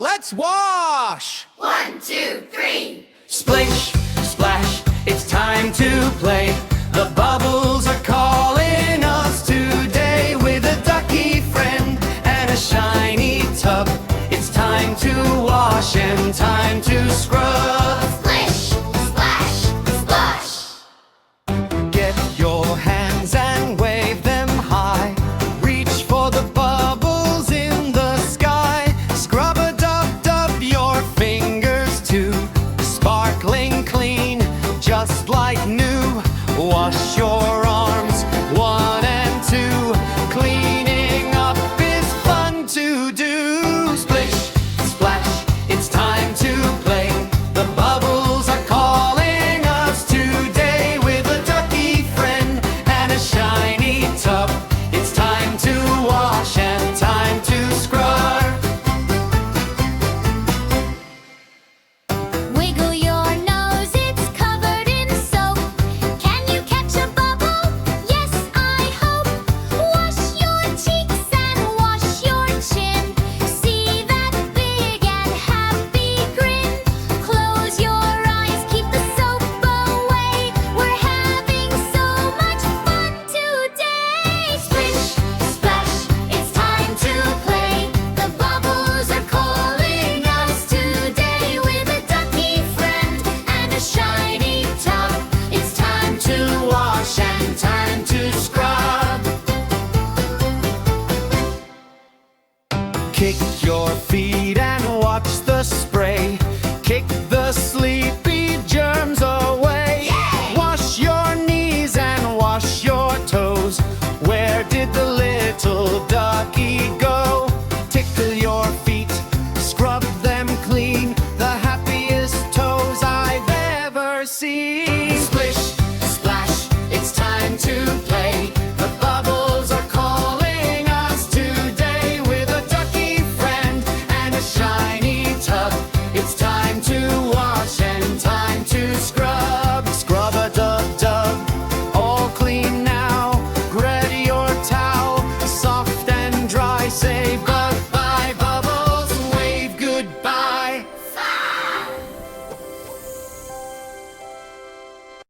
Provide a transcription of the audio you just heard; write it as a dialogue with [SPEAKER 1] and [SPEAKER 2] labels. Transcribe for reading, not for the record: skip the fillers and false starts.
[SPEAKER 1] let's wash!
[SPEAKER 2] 1, 2, 3.
[SPEAKER 1] Splish, splash, it's time to play. The bubbles are calling us today. With a ducky friend and a shiny tub, it's time to wash and time to scrub.
[SPEAKER 2] Splish, splash, splosh.
[SPEAKER 1] Get your hands and wave them high. Reach for the bubbles in the sky. Scrub-a-dub-dub your fingers too. Sparkling clean, just like new. Wash your arms, 1 and 2. Cleaning up is fun to do. Splish, splash, it's time to play. The bubbles are calling us today. With a ducky friend and a shiny tub, it's time to wash and time to scrub.
[SPEAKER 3] Wiggle your nose, it's covered in soap. Can you catch a bubble? Yes, I hope. Wash your cheeks and wash your chin. See that big and happy grin. Close your eyes, keep the soap away. We're having so much fun today. Splish, splash, it's time to play. The bubbles are calling us today. With a ducky friend and a shiny tub, it's time to wash and time to scrub.
[SPEAKER 1] Kick your feet and watch the